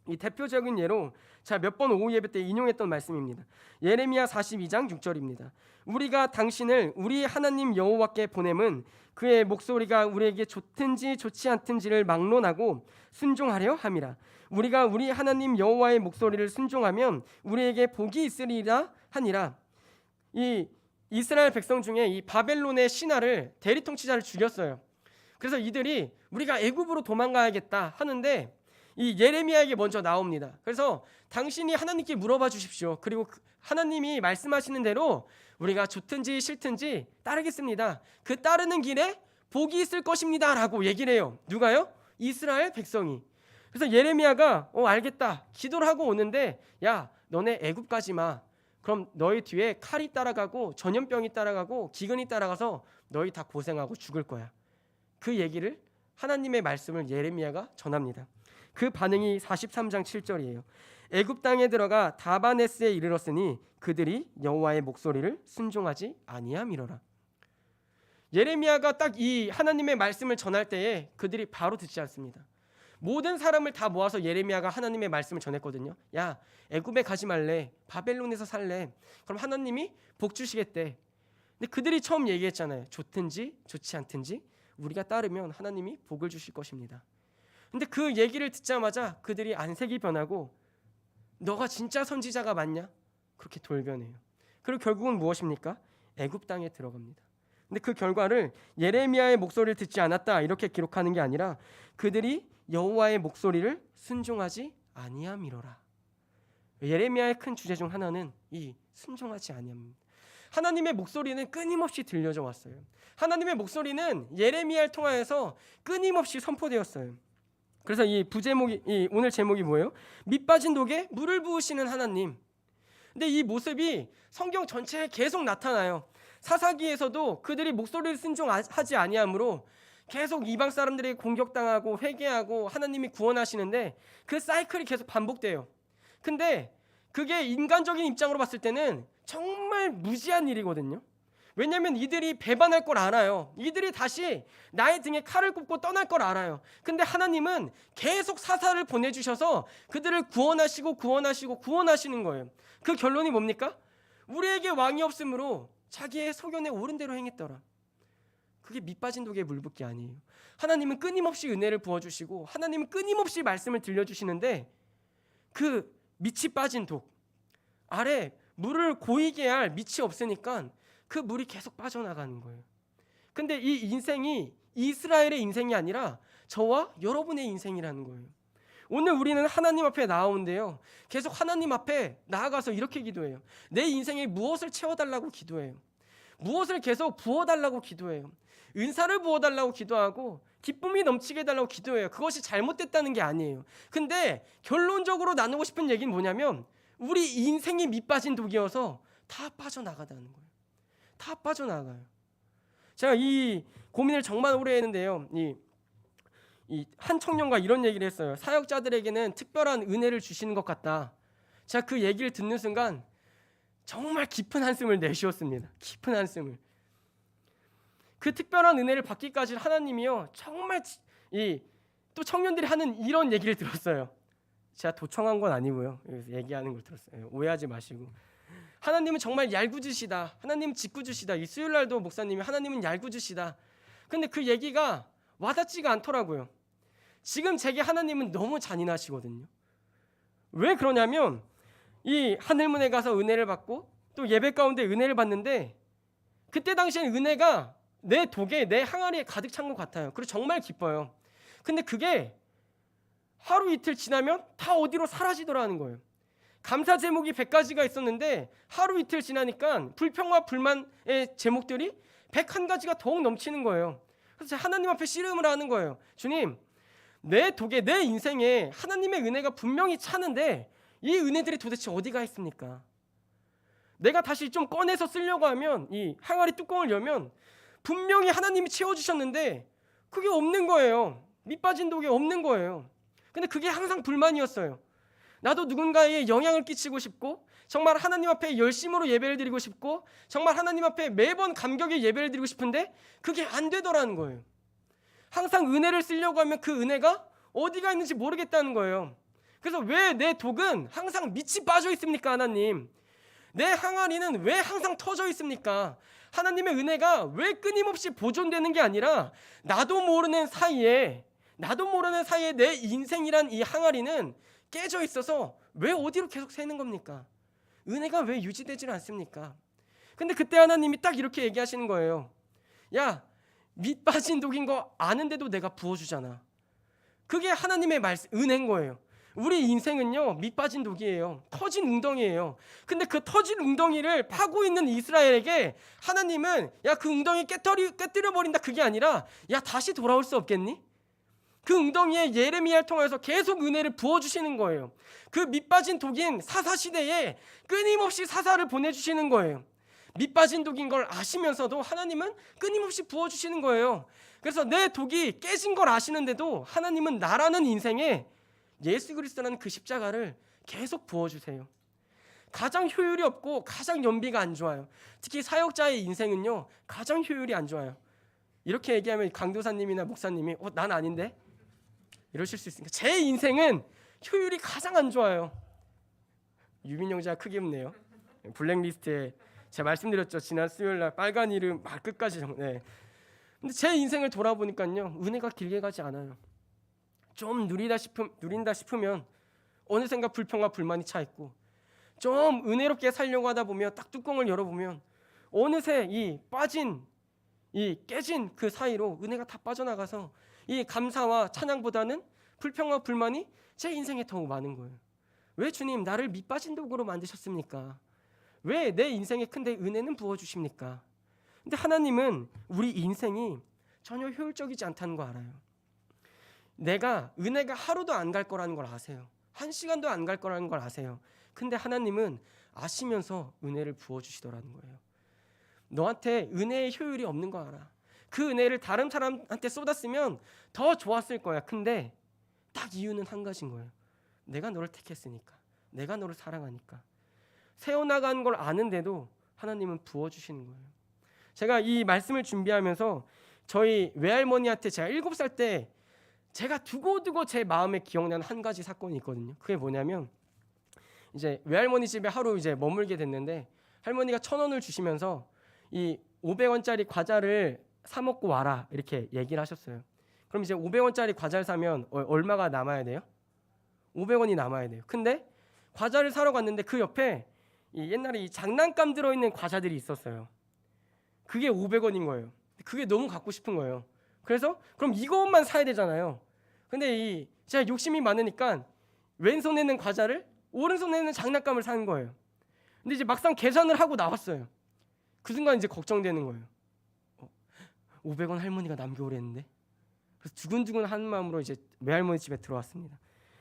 이 대표적인 예로 몇 번 오후 예배 때 인용했던 말씀입니다. 예레미야 42장 6절입니다. 우리가 당신을 우리 하나님 여호와께 보냄은 그의 목소리가 우리에게 좋든지 좋지 않든지를 막론하고 순종하려 함이라. 우리가 우리 하나님 여호와의 목소리를 순종하면 우리에게 복이 있으리라 하니라. 이 이스라엘 백성 중에 이 바벨론의 신하를 대리통치자를 죽였어요. 그래서 이들이 우리가 애굽으로 도망가야겠다 하는데 이 예레미야에게 먼저 나옵니다. 그래서 당신이 하나님께 물어봐 주십시오. 그리고 하나님이 말씀하시는 대로 우리가 좋든지 싫든지 따르겠습니다. 그 따르는 길에 복이 있을 것입니다 라고 얘기를 해요. 누가요? 이스라엘 백성이. 그래서 예레미야가 알겠다 기도를 하고 오는데 야 너네 애굽 가지 마. 그럼 너희 뒤에 칼이 따라가고 전염병이 따라가고 기근이 따라가서 너희 다 고생하고 죽을 거야. 그 얘기를 하나님의 말씀을 예레미야가 전합니다. 그 반응이 43장 7절이에요. 애굽 땅에 들어가 다바네스에 이르렀으니 그들이 여호와의 목소리를 순종하지 아니함이로라. 예레미야가 딱 이 하나님의 말씀을 전할 때에 그들이 바로 듣지 않습니다. 모든 사람을 다 모아서 예레미야가 하나님의 말씀을 전했거든요. 야 애굽에 가지 말래. 바벨론에서 살래. 그럼 하나님이 복 주시겠대. 근데 그들이 처음 얘기했잖아요. 좋든지 좋지 않든지 우리가 따르면 하나님이 복을 주실 것입니다. 근데 그 얘기를 듣자마자 그들이 안색이 변하고 너가 진짜 선지자가 맞냐? 그렇게 돌변해요. 그리고 결국은 무엇입니까? 애굽 땅에 들어갑니다. 근데 그 결과를 예레미야의 목소리를 듣지 않았다 이렇게 기록하는 게 아니라 그들이 여호와의 목소리를 순종하지 아니함이로라. 예레미야의 큰 주제 중 하나는 이 순종하지 아니함입니다. 하나님의 목소리는 끊임없이 들려져 왔어요. 하나님의 목소리는 예레미야를 통하여서 끊임없이 선포되었어요. 그래서 오늘 제목이 뭐예요? 밑 빠진 독에 물을 부으시는 하나님. 근데 이 모습이 성경 전체에 계속 나타나요. 사사기에서도 그들이 목소리를 순종하지 아니함으로 계속 이방 사람들이 공격당하고 회개하고 하나님이 구원하시는데 그 사이클이 계속 반복돼요. 근데 그게 인간적인 입장으로 봤을 때는 정말 무지한 일이거든요. 왜냐하면 이들이 배반할 걸 알아요. 이들이 다시 나의 등에 칼을 꼽고 떠날 걸 알아요. 근데 하나님은 계속 사사를 보내주셔서 그들을 구원하시는 거예요. 그 결론이 뭡니까? 우리에게 왕이 없으므로 자기의 소견에 옳은 대로 행했더라. 그게 밑 빠진 독에 물 붓기 아니에요. 하나님은 끊임없이 은혜를 부어주시고 하나님은 끊임없이 말씀을 들려주시는데 그 밑이 빠진 독 아래 물을 고이게 할 밑이 없으니까 그 물이 계속 빠져나가는 거예요. 근데 이 인생이 이스라엘의 인생이 아니라 저와 여러분의 인생이라는 거예요. 오늘 우리는 하나님 앞에 나오는데요, 계속 하나님 앞에 나아가서 이렇게 기도해요. 내 인생에 무엇을 채워달라고 기도해요. 무엇을 계속 부어달라고 기도해요. 은사를 부어달라고 기도하고 기쁨이 넘치게 해달라고 기도해요. 그것이 잘못됐다는 게 아니에요. 근데 결론적으로 나누고 싶은 얘기는 뭐냐면 우리 인생이 밑빠진 독이어서 다 빠져나가다는 거예요. 다 빠져나가요. 제가 이 고민을 정말 오래 했는데요, 이 한 청년과 이런 얘기를 했어요. 사역자들에게는 특별한 은혜를 주시는 것 같다. 제가 그 얘기를 듣는 순간 정말 깊은 한숨을 내쉬었습니다. 깊은 한숨을. 그 특별한 은혜를 받기까지 하나님이요, 정말 또 청년들이 하는 이런 얘기를 들었어요. 제가 도청한 건 아니고요, 여기서 얘기하는 걸 들었어요. 오해하지 마시고. 하나님은 정말 얄궂으시다. 하나님은 짓궂으시다. 이 수요일 날도 목사님이 하나님은 얄궂으시다. 근데 그 얘기가 와닿지가 않더라고요. 지금 제게 하나님은 너무 잔인하시거든요. 왜 그러냐면 이 하늘문에 가서 은혜를 받고 또 예배 가운데 은혜를 받는데 그때 당시엔 은혜가 내 독에 내 항아리에 가득 찬 것 같아요. 그리고 정말 기뻐요. 근데 그게 하루 이틀 지나면 다 어디로 사라지더라는 거예요. 감사 제목이 100가지가 있었는데 하루 이틀 지나니까 불평과 불만의 제목들이 101가지가 더욱 넘치는 거예요. 그래서 제가 하나님 앞에 씨름을 하는 거예요. 주님, 내 독에 내 인생에 하나님의 은혜가 분명히 차는데 이 은혜들이 도대체 어디가 있습니까? 내가 다시 좀 꺼내서 쓰려고 하면 이 항아리 뚜껑을 열면 분명히 하나님이 채워주셨는데 그게 없는 거예요. 밑빠진 독이 없는 거예요. 근데 그게 항상 불만이었어요. 나도 누군가에게 영향을 끼치고 싶고 정말 하나님 앞에 열심으로 예배를 드리고 싶고 정말 하나님 앞에 매번 감격의 예배를 드리고 싶은데 그게 안 되더라는 거예요. 항상 은혜를 쓰려고 하면 그 은혜가 어디가 있는지 모르겠다는 거예요. 그래서 왜 내 독은 항상 밑이 빠져 있습니까, 하나님? 내 항아리는 왜 항상 터져 있습니까? 하나님의 은혜가 왜 끊임없이 보존되는 게 아니라 나도 모르는 사이에 내 인생이란 이 항아리는 깨져 있어서 왜 어디로 계속 새는 겁니까? 은혜가 왜 유지되질 않습니까? 근데 그때 하나님이 딱 이렇게 얘기하시는 거예요. 야, 밑 빠진 독인 거 아는데도 내가 부어주잖아. 그게 하나님의 은혜인 거예요. 우리 인생은요, 밑 빠진 독이에요. 터진 웅덩이에요. 근데 그 터진 웅덩이를 파고 있는 이스라엘에게 하나님은 야, 그 웅덩이 깨뜨려 버린다, 그게 아니라 야, 다시 돌아올 수 없겠니? 그 웅덩이에 예레미야를 통해서 계속 은혜를 부어주시는 거예요. 그 밑빠진 독인 사사시대에 끊임없이 사사를 보내주시는 거예요. 밑빠진 독인 걸 아시면서도 하나님은 끊임없이 부어주시는 거예요. 그래서 내 독이 깨진 걸 아시는데도 하나님은 나라는 인생에 예수 그리스도라는 그 십자가를 계속 부어주세요. 가장 효율이 없고 가장 연비가 안 좋아요. 특히 사역자의 인생은요, 가장 효율이 안 좋아요. 이렇게 얘기하면 강도사님이나 목사님이 난 아닌데? 이러실 수 있으니까 제 인생은 효율이 가장 안 좋아요. 유민 형제가 크게 웃네요. 블랙리스트에 제가 말씀드렸죠. 지난 수요일날 빨간 이름 막 끝까지 네. 근데 제 인생을 돌아보니까요, 은혜가 길게 가지 않아요. 좀 누린다 싶으면 어느샌가 불평과 불만이 차 있고 좀 은혜롭게 살려고 하다 보면 딱 뚜껑을 열어보면 어느새 이 깨진 그 사이로 은혜가 다 빠져나가서 이 감사와 찬양보다는 불평과 불만이 제 인생에 더욱 많은 거예요. 왜 주님 나를 밑빠진 독으로 만드셨습니까? 왜 내 인생에 큰데 은혜는 부어주십니까? 근데 하나님은 우리 인생이 전혀 효율적이지 않다는 거 알아요. 내가 은혜가 하루도 안 갈 거라는 걸 아세요. 1시간도 안 갈 거라는 걸 아세요. 근데 하나님은 아시면서 은혜를 부어주시더라는 거예요. 너한테 은혜의 효율이 없는 거 알아. 그 은혜를 다른 사람한테 쏟았으면 더 좋았을 거야. 근데 딱 이유는 한 가지인 거예요. 내가 너를 택했으니까. 내가 너를 사랑하니까. 세워나가는 걸 아는데도 하나님은 부어주시는 거예요. 제가 이 말씀을 준비하면서 저희 외할머니한테 제가 7살 때 제가 두고두고 제 마음에 기억나는 한 가지 사건이 있거든요. 그게 뭐냐면 이제 외할머니 집에 하루 이제 머물게 됐는데 할머니가 1,000원을 주시면서 이 500원짜리 과자를 사 먹고 와라 이렇게 얘기를 하셨어요. 그럼 이제 500원짜리 과자를 사면 얼마가 남아야 돼요? 500원이 남아야 돼요. 근데 과자를 사러 갔는데 그 옆에 이 옛날에 이 장난감 들어있는 과자들이 있었어요. 그게 500원인 거예요. 그게 너무 갖고 싶은 거예요. 그래서 그럼 이것만 사야 되잖아요. 근데 제가 욕심이 많으니까 왼손에는 과자를 오른손에는 장난감을 사는 거예요. 근데 이제 막상 계산을 하고 나왔어요. 그 순간 이제 걱정되는 거예요. 500원 할머니가 남겨오래 했는데. 그래서 두근두근 하는 마음으로 이제 외할머니 집에 들어왔습니다.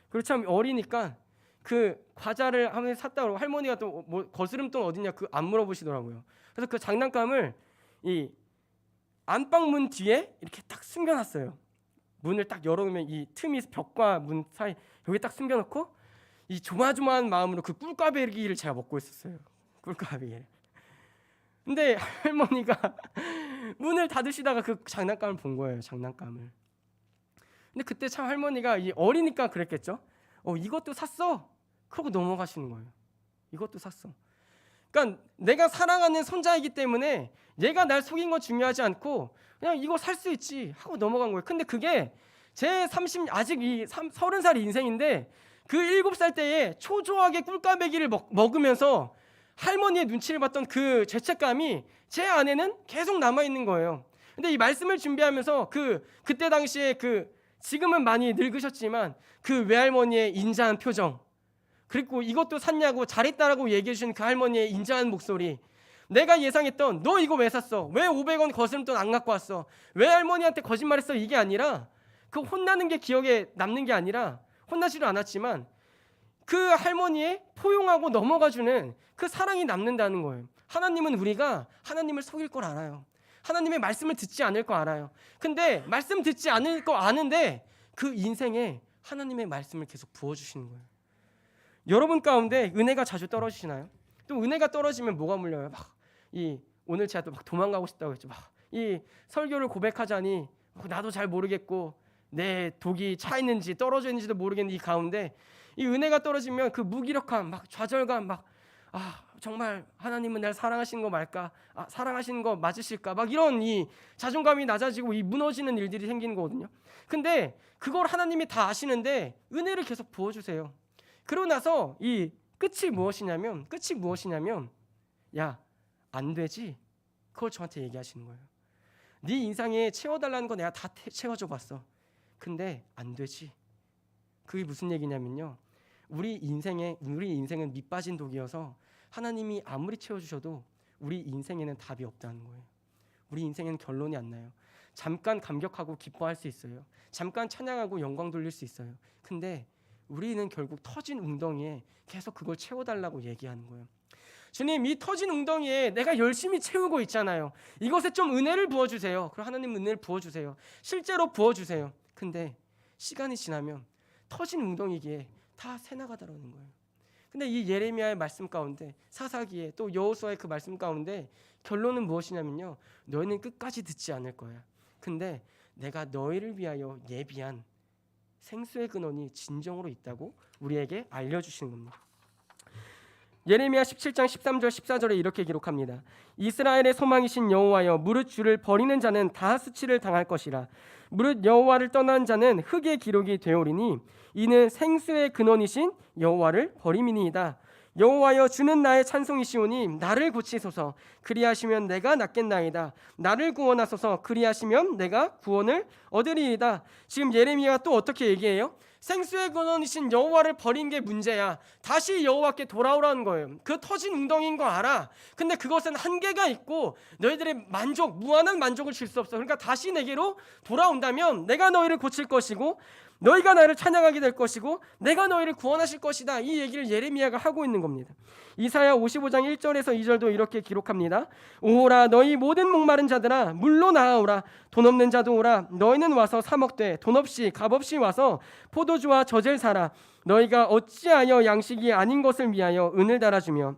그리고 참 어리니까 그 과자를 하면 샀다고 할머니가 또 뭐 거스름돈 어딨냐 그 안 물어보시더라고요. 그래서 그 장난감을 이 안방문 뒤에 이렇게 딱 숨겨놨어요. 문을 딱 열어놓으면 이 틈이 벽과 문 사이 여기 딱 숨겨놓고 이 조마조마한 마음으로 그 꿀꽈배기를 제가 먹고 있었어요. 꿀꽈배기를. 근데 할머니가 문을 닫으시다가 그 장난감을 본 거예요. 장난감을. 근데 그때 참 할머니가 어리니까 그랬겠죠. 이것도 샀어. 그러고 넘어가시는 거예요. 이것도 샀어. 그러니까 내가 사랑하는 손자이기 때문에 얘가 날 속인 건 중요하지 않고 그냥 이거 살 수 있지 하고 넘어간 거예요. 근데 그게 제 아직 30살 인생인데 그 7살 때에 초조하게 꿀까배기를 먹으면서 할머니의 눈치를 봤던 그 죄책감이 제 안에는 계속 남아 있는 거예요. 근데 이 말씀을 준비하면서 그때 당시에 지금은 많이 늙으셨지만 그 외할머니의 인자한 표정, 그리고 이것도 샀냐고 잘했다라고 얘기해 주신 그 할머니의 인자한 목소리, 내가 예상했던 너 이거 왜 샀어? 왜 500원 거스름돈 안 갖고 왔어? 왜 할머니한테 거짓말했어? 이게 아니라 그 혼나는 게 기억에 남는 게 아니라 혼나지도 않았지만 그 할머니의 포용하고 넘어가주는 그 사랑이 남는다는 거예요. 하나님은 우리가 하나님을 속일 걸 알아요. 하나님의 말씀을 듣지 않을 거 알아요. 근데 말씀 듣지 않을 거 아는데 그 인생에 하나님의 말씀을 계속 부어주시는 거예요. 여러분 가운데 은혜가 자주 떨어지시나요? 또 은혜가 떨어지면 뭐가 물려요? 오늘 제가 또 막 도망가고 싶다고 했죠. 이 설교를 고백하자니 나도 잘 모르겠고 내 독이 차 있는지 떨어져 있는지도 모르겠는 이 가운데 이 은혜가 떨어지면 그 무기력함, 좌절감, 정말 하나님은 날 사랑하시는 거 말까? 사랑하시는 거 맞으실까? 이런 이 자존감이 낮아지고 이 무너지는 일들이 생기는 거거든요. 근데 그걸 하나님이 다 아시는데 은혜를 계속 부어주세요. 그러고 나서 이 끝이 무엇이냐면 야, 안 되지? 그걸 저한테 얘기하시는 거예요. 네 인상에 채워달라는 거 내가 다 채워줘 봤어. 근데 안 되지. 그게 무슨 얘기냐면요. 우리 인생은 밑빠진 독이어서 하나님이 아무리 채워주셔도 우리 인생에는 답이 없다는 거예요. 우리 인생에는 결론이 안 나요. 잠깐 감격하고 기뻐할 수 있어요. 잠깐 찬양하고 영광 돌릴 수 있어요. 근데 우리는 결국 터진 웅덩이에 계속 그걸 채워달라고 얘기하는 거예요. 주님, 이 터진 웅덩이에 내가 열심히 채우고 있잖아요. 이것에 좀 은혜를 부어주세요. 그럼 하나님 은혜를 부어주세요. 실제로 부어주세요. 근데 시간이 지나면 터진 웅덩이기에 다 새나가더라는 거예요. 근데 이 예레미야의 말씀 가운데, 사사기에 또 여호수아의 그 말씀 가운데 결론은 무엇이냐면요, 너희는 끝까지 듣지 않을 거야. 근데 내가 너희를 위하여 예비한 생수의 근원이 진정으로 있다고 우리에게 알려주시는 겁니다. 예레미야 17장 13절 14절에 이렇게 기록합니다. 이스라엘의 소망이신 여호와여, 무릇 주를 버리는 자는 다 수치를 당할 것이라. 무릇 여호와를 떠난 자는 흙의 기록이 되오리니 이는 생수의 근원이신 여호와를 버림이니이다. 여호와여, 주는 나의 찬송이시오니 나를 고치소서. 그리하시면 내가 낫겠나이다. 나를 구원하소서. 그리하시면 내가 구원을 얻으리이다. 지금 예레미야가 또 어떻게 얘기해요? 생수의 근원이신 여호와를 버린 게 문제야. 다시 여호와께 돌아오라는 거예요. 그 터진 웅덩이인 거 알아. 근데 그것은 한계가 있고 너희들의 무한한 만족을 줄 수 없어. 그러니까 다시 내게로 돌아온다면 내가 너희를 고칠 것이고 너희가 나를 찬양하게 될 것이고 내가 너희를 구원하실 것이다. 이 얘기를 예레미야가 하고 있는 겁니다. 이사야 55장 1절에서 2절도 이렇게 기록합니다. 오라, 너희 모든 목마른 자들아, 물로 나아오라. 돈 없는 자도 오라. 너희는 와서 사 먹되 돈 없이 값 없이 와서 포도주와 젖을 사라. 너희가 어찌하여 양식이 아닌 것을 위하여 은을 달아주며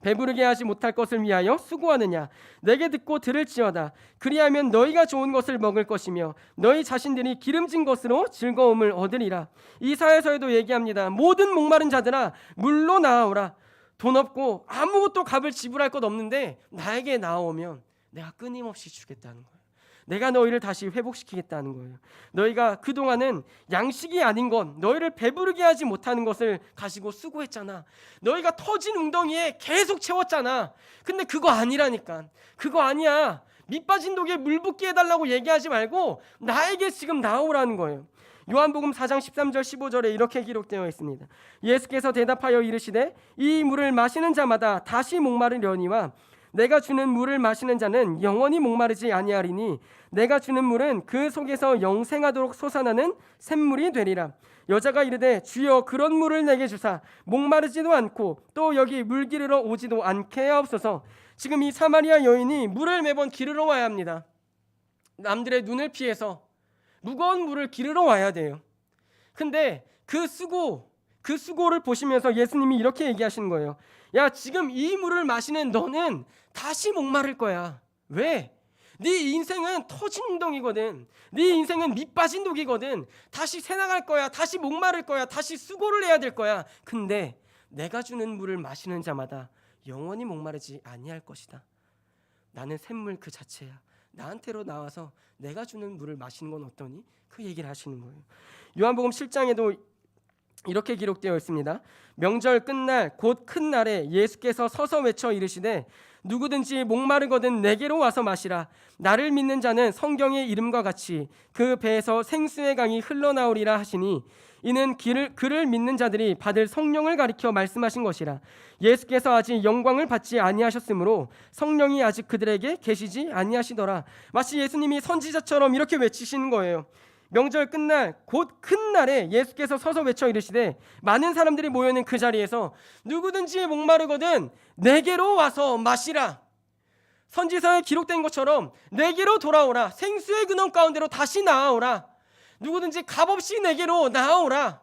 배부르게 하지 못할 것을 위하여 수고하느냐. 내게 듣고 들을지어다. 그리하면 너희가 좋은 것을 먹을 것이며 너희 자신들이 기름진 것으로 즐거움을 얻으리라. 이사야서에도 얘기합니다. 모든 목마른 자들아, 물로 나아오라. 돈 없고 아무것도 값을 지불할 것 없는데 나에게 나오면 내가 끊임없이 주겠다는 거예요. 내가 너희를 다시 회복시키겠다는 거예요. 너희가 그동안은 양식이 아닌 것, 너희를 배부르게 하지 못하는 것을 가지고 수고했잖아. 너희가 터진 웅덩이에 계속 채웠잖아. 근데 그거 아니라니까. 그거 아니야. 밑 빠진 독에 물 붓게 해달라고 얘기하지 말고 나에게 지금 나오라는 거예요. 요한복음 4장 13절 15절에 이렇게 기록되어 있습니다. 예수께서 대답하여 이르시되 이 물을 마시는 자마다 다시 목마르려니와 내가 주는 물을 마시는 자는 영원히 목마르지 아니하리니 내가 주는 물은 그 속에서 영생하도록 솟아나는 샘물이 되리라. 여자가 이르되 주여 그런 물을 내게 주사 목마르지도 않고 또 여기 물 기르러 오지도 않게 하옵소서. 지금 이 사마리아 여인이 물을 매번 기르러 와야 합니다. 남들의 눈을 피해서 무거운 물을 기르러 와야 돼요. 근데 그 수고를 보시면서 예수님이 이렇게 얘기하시는 거예요. 야, 지금 이 물을 마시는 너는 다시 목마를 거야. 왜? 네 인생은 터진 웅덩이거든. 네 인생은 밑 빠진 독이거든. 다시 새나갈 거야. 다시 목마를 거야. 다시 수고를 해야 될 거야. 근데 내가 주는 물을 마시는 자마다 영원히 목마르지 아니할 것이다. 나는 샘물 그 자체야. 나한테로 나와서 내가 주는 물을 마시는 건 어떠니? 그 얘기를 하시는 거예요. 요한복음 7장에도 이렇게 기록되어 있습니다. 명절 끝날 곧 큰 날에 예수께서 서서 외쳐 이르시되 누구든지 목마르거든 내게로 와서 마시라. 나를 믿는 자는 성경의 이름과 같이 그 배에서 생수의 강이 흘러나오리라 하시니 이는 그를 믿는 자들이 받을 성령을 가리켜 말씀하신 것이라. 예수께서 아직 영광을 받지 아니하셨으므로 성령이 아직 그들에게 계시지 아니하시더라. 마치 예수님이 선지자처럼 이렇게 외치시는 거예요. 명절 끝날 곧 큰 날에 예수께서 서서 외쳐 이르시되 많은 사람들이 모여있는 그 자리에서 누구든지 목마르거든 내게로 와서 마시라. 선지서에 기록된 것처럼 내게로 돌아오라. 생수의 근원 가운데로 다시 나아오라. 누구든지 값없이 내게로 나아오라.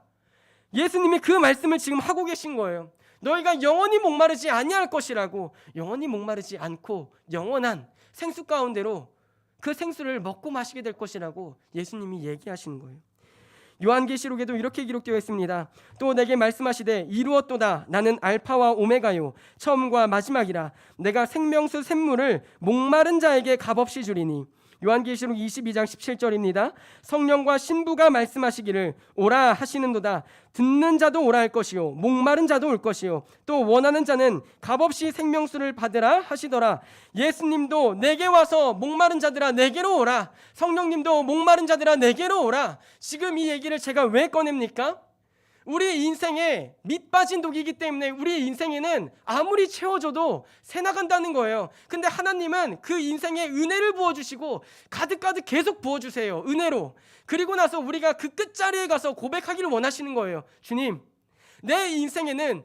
예수님이 그 말씀을 지금 하고 계신 거예요. 너희가 영원히 목마르지 아니할 것이라고. 영원히 목마르지 않고 영원한 생수 가운데로 그 생수를 먹고 마시게 될 것이라고 예수님이 얘기하시는 거예요. 요한계시록에도 이렇게 기록되어 있습니다. 또 내게 말씀하시되 이루었도다. 나는 알파와 오메가요 처음과 마지막이라. 내가 생명수 샘물을 목마른 자에게 값없이 주리니. 요한계시록 22장 17절입니다. 성령과 신부가 말씀하시기를 오라 하시는도다. 듣는 자도 오라 할 것이요 목마른 자도 올 것이요 또 원하는 자는 값없이 생명수를 받으라 하시더라. 예수님도 내게 와서 목마른 자들아 내게로 오라. 성령님도 목마른 자들아 내게로 오라. 지금 이 얘기를 제가 왜 꺼냅니까? 우리 인생에 밑 빠진 독이기 때문에 우리 인생에는 아무리 채워줘도 새나간다는 거예요. 근데 하나님은 그 인생에 은혜를 부어주시고 가득가득 계속 부어주세요. 은혜로. 그리고 나서 우리가 그 끝자리에 가서 고백하기를 원하시는 거예요. 주님, 내 인생에는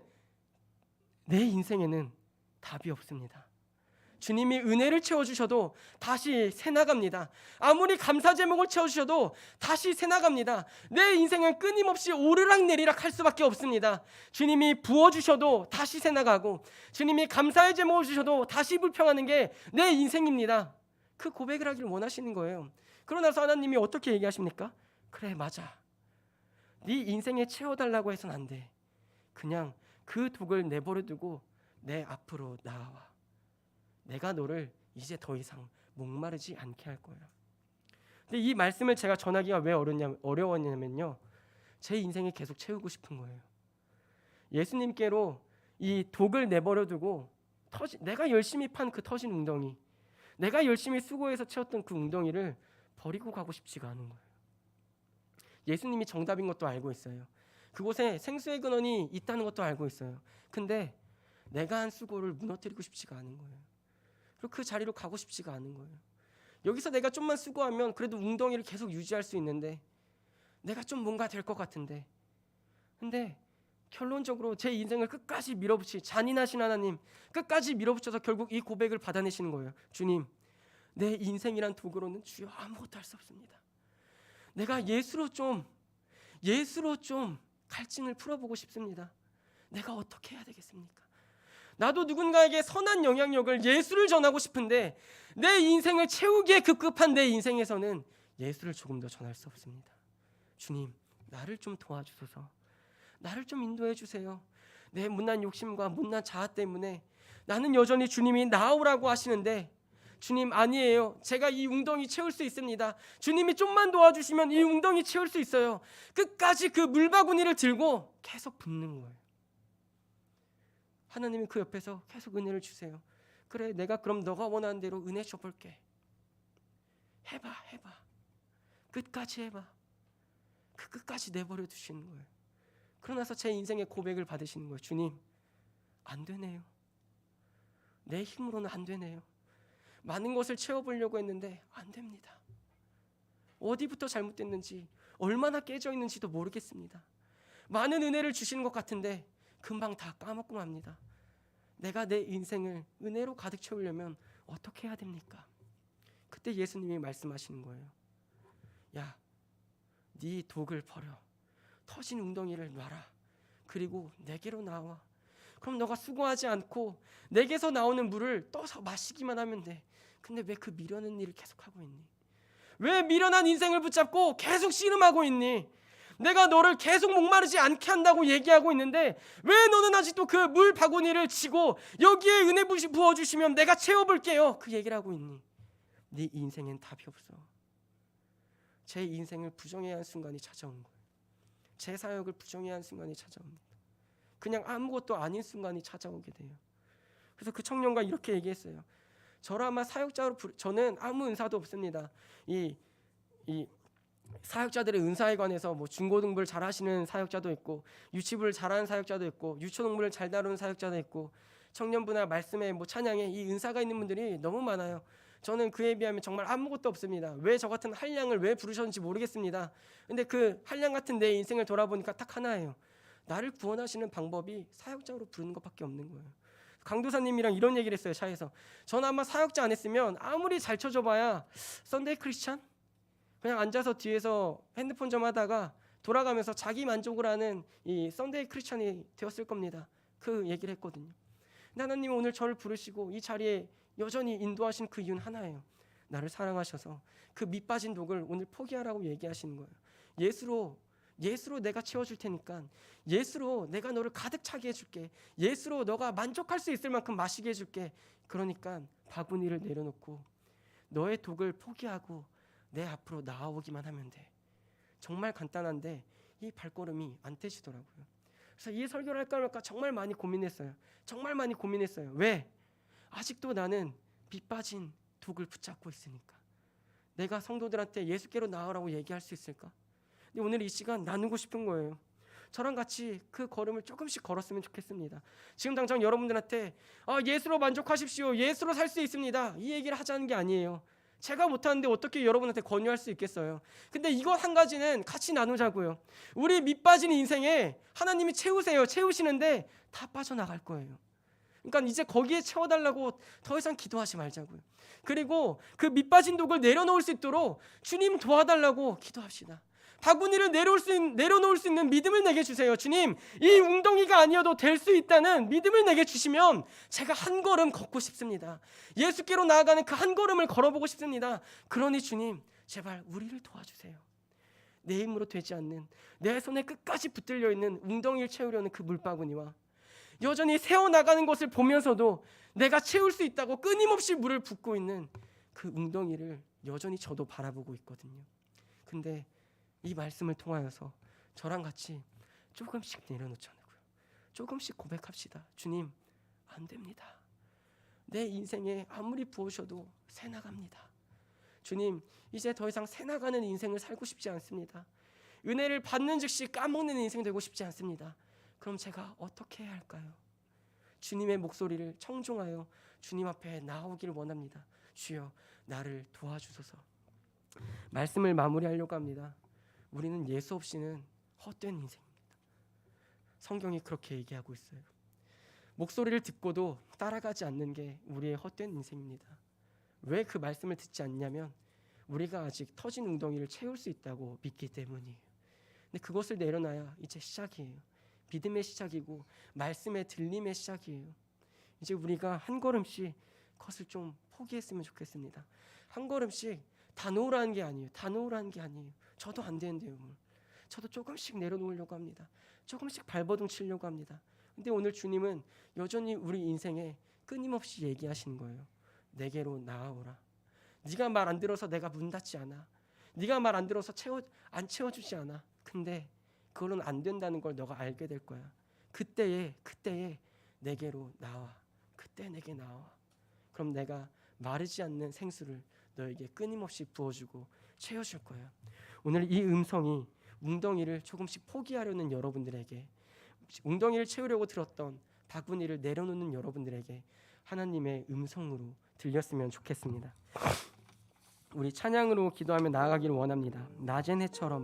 답이 없습니다. 주님이 은혜를 채워주셔도 다시 새나갑니다. 아무리 감사 제목을 채워주셔도 다시 새나갑니다. 내 인생은 끊임없이 오르락내리락 할 수밖에 없습니다. 주님이 부어주셔도 다시 새나가고 주님이 감사의 제목을 주셔도 다시 불평하는 게 내 인생입니다. 그 고백을 하기를 원하시는 거예요. 그러고 나서 하나님이 어떻게 얘기하십니까? 그래, 맞아. 네 인생에 채워달라고 해서는 안 돼. 그냥 그 독을 내버려두고 내 앞으로 나와. 내가 너를 이제 더 이상 목마르지 않게 할 거야. 근데 이 말씀을 제가 전하기가 왜 어려웠냐면요. 제 인생에 계속 채우고 싶은 거예요. 예수님께로 이 독을 내버려두고 내가 열심히 판 그 터진 웅덩이, 내가 열심히 수고해서 채웠던 그 웅덩이를 버리고 가고 싶지가 않은 거예요. 예수님이 정답인 것도 알고 있어요. 그곳에 생수의 근원이 있다는 것도 알고 있어요. 근데 내가 한 수고를 무너뜨리고 싶지가 않은 거예요. 그리고 그 자리로 가고 싶지가 않은 거예요. 여기서 내가 좀만 수고하면 그래도 웅덩이를 계속 유지할 수 있는데 내가 좀 뭔가 될 것 같은데 근데 결론적으로 제 인생을 끝까지 잔인하신 하나님 끝까지 밀어붙여서 결국 이 고백을 받아내시는 거예요. 주님, 내 인생이란 도구로는 주여 아무것도 할 수 없습니다. 내가 예수로 좀 갈증을 풀어보고 싶습니다. 내가 어떻게 해야 되겠습니까? 나도 누군가에게 선한 영향력을 예수를 전하고 싶은데 내 인생을 채우기에 급급한 내 인생에서는 예수를 조금 더 전할 수 없습니다. 주님, 나를 좀 도와주소서. 나를 좀 인도해 주세요. 내 못난 욕심과 못난 자아 때문에 나는 여전히 주님이 나오라고 하시는데 주님 아니에요. 제가 이 웅덩이 채울 수 있습니다. 주님이 좀만 도와주시면 이 웅덩이 채울 수 있어요. 끝까지 그 물바구니를 들고 계속 붓는 거예요. 하나님이 그 옆에서 계속 은혜를 주세요. 그래, 내가 그럼 너가 원하는 대로 은혜 줘볼게. 해봐. 끝까지 해봐. 그 끝까지 내버려 두시는 거예요. 그러나서 제 인생의 고백을 받으시는 거예요. 주님, 안 되네요. 내 힘으로는 안 되네요. 많은 것을 채워보려고 했는데 안 됩니다. 어디부터 잘못됐는지, 얼마나 깨져 있는지도 모르겠습니다. 많은 은혜를 주시는 것 같은데 금방 다 까먹고 맙니다. 내가 내 인생을 은혜로 가득 채우려면 어떻게 해야 됩니까? 그때 예수님이 말씀하시는 거예요. 야, 네 독을 버려. 터진 웅덩이를 놔라. 그리고 내게로 나와. 그럼 너가 수고하지 않고 내게서 나오는 물을 떠서 마시기만 하면 돼. 근데 왜 그 미련한 일을 계속하고 있니? 왜 미련한 인생을 붙잡고 계속 씨름하고 있니? 내가 너를 계속 목마르지 않게 한다고 얘기하고 있는데 왜 너는 아직도 그 물 바구니를 쥐고 여기에 은혜 부어주시면 내가 채워볼게요. 그 얘기를 하고 있니? 네 인생엔 답이 없어. 제 인생을 부정해야 하는 순간이 찾아온 거예요. 제 사역을 부정해야 하는 순간이 찾아옵니다. 그냥 아무것도 아닌 순간이 찾아오게 돼요. 그래서 그 청년과 이렇게 얘기했어요. 저를 아마 사역자로 저는 아무 은사도 없습니다. 이 사역자들의 은사에 관해서 뭐 중고등부를 잘하시는 사역자도 있고 유치부를 잘하는 사역자도 있고 유초동부를 잘 다루는 사역자도 있고 청년부나 말씀에 뭐 찬양에 이 은사가 있는 분들이 너무 많아요. 저는 그에 비하면 정말 아무것도 없습니다. 왜 저 같은 한량을 왜 부르셨는지 모르겠습니다. 근데 그 한량 같은 내 인생을 돌아보니까 딱 하나예요. 나를 구원하시는 방법이 사역자로 부르는 것밖에 없는 거예요. 강도사님이랑 이런 얘기를 했어요. 차에서. 저는 아마 사역자 안 했으면 아무리 잘 쳐줘봐야 썬데이 크리스찬? 그냥 앉아서 뒤에서 핸드폰 좀 하다가 돌아가면서 자기 만족을 하는 이 썬데이 크리스찬이 되었을 겁니다. 그 얘기를 했거든요. 근데 하나님은 오늘 저를 부르시고 이 자리에 여전히 인도하신 그 이유는 하나예요. 나를 사랑하셔서 그 밑빠진 독을 오늘 포기하라고 얘기하시는 거예요. 예수로 내가 채워줄 테니까 예수로 내가 너를 가득 차게 해줄게. 예수로 너가 만족할 수 있을 만큼 마시게 해줄게. 그러니까 바구니를 내려놓고 너의 독을 포기하고 내 앞으로 나아오기만 하면 돼. 정말 간단한데 이 발걸음이 안 떼지더라고요. 그래서 이 설교를 할까 말까 정말 많이 고민했어요. 정말 많이 고민했어요. 왜? 아직도 나는 밑빠진 독을 붙잡고 있으니까. 내가 성도들한테 예수께로 나아오라고 얘기할 수 있을까? 근데 오늘 이 시간 나누고 싶은 거예요. 저랑 같이 그 걸음을 조금씩 걸었으면 좋겠습니다. 지금 당장 여러분들한테 예수로 만족하십시오. 예수로 살 수 있습니다. 이 얘기를 하자는 게 아니에요. 제가 못하는데 어떻게 여러분한테 권유할 수 있겠어요. 근데 이것 한 가지는 같이 나누자고요. 우리 밑빠진 인생에 하나님이 채우시는데 다 빠져나갈 거예요. 그러니까 이제 거기에 채워달라고 더 이상 기도하지 말자고요. 그리고 그 밑빠진 독을 내려놓을 수 있도록 주님 도와달라고 기도합시다. 바구니를 내려놓을 수 있는 믿음을 내게 주세요. 주님, 이 웅덩이가 아니어도 될 수 있다는 믿음을 내게 주시면 제가 한 걸음 걷고 싶습니다. 예수께로 나아가는 그 한 걸음을 걸어보고 싶습니다. 그러니 주님, 제발 우리를 도와주세요. 내 힘으로 되지 않는, 내 손에 끝까지 붙들려 있는 웅덩이를 채우려는 그 물바구니와 여전히 새어나가는 것을 보면서도 내가 채울 수 있다고 끊임없이 물을 붓고 있는 그 웅덩이를 여전히 저도 바라보고 있거든요. 근데 이 말씀을 통하여서 저랑 같이 조금씩 내려놓자고요. 조금씩 고백합시다. 주님, 안 됩니다. 내 인생에 아무리 부으셔도 새나갑니다. 주님, 이제 더 이상 새나가는 인생을 살고 싶지 않습니다. 은혜를 받는 즉시 까먹는 인생 되고 싶지 않습니다. 그럼 제가 어떻게 해야 할까요? 주님의 목소리를 청중하여 주님 앞에 나오기를 원합니다. 주여, 나를 도와주소서. 말씀을 마무리하려고 합니다. 우리는 예수 없이는 헛된 인생입니다. 성경이 그렇게 얘기하고 있어요. 목소리를 듣고도 따라가지 않는 게 우리의 헛된 인생입니다. 왜 그 말씀을 듣지 않냐면 우리가 아직 터진 웅덩이를 채울 수 있다고 믿기 때문이에요. 근데 그것을 내려놔야 이제 시작이에요. 믿음의 시작이고 말씀의 들림의 시작이에요. 이제 우리가 한 걸음씩 그것을 좀 포기했으면 좋겠습니다. 한 걸음씩 다 놓으라는 게 아니에요. 다 놓으라는 게 아니에요. 저도 안 되는데요. 저도 조금씩 내려놓으려고 합니다. 조금씩 발버둥 치려고 합니다. 근데 오늘 주님은 여전히 우리 인생에 끊임없이 얘기하시는 거예요. 내게로 나아오라. 네가 말 안 들어서 내가 문 닫지 않아. 네가 말 안 들어서 안 채워주지 않아. 근데 그걸로는 안 된다는 걸 너가 알게 될 거야. 그때에 내게로 나와. 그때 내게 나와. 그럼 내가 마르지 않는 생수를 너에게 끊임없이 부어주고 채워줄 거야. 오늘 이 음성이 웅덩이를 조금씩 포기하려는 여러분들에게, 웅덩이를 채우려고 들었던 바구니를 내려놓는 여러분들에게 하나님의 음성으로 들렸으면 좋겠습니다. 우리 찬양으로 기도하며 나아가기를 원합니다. 낮은 해처럼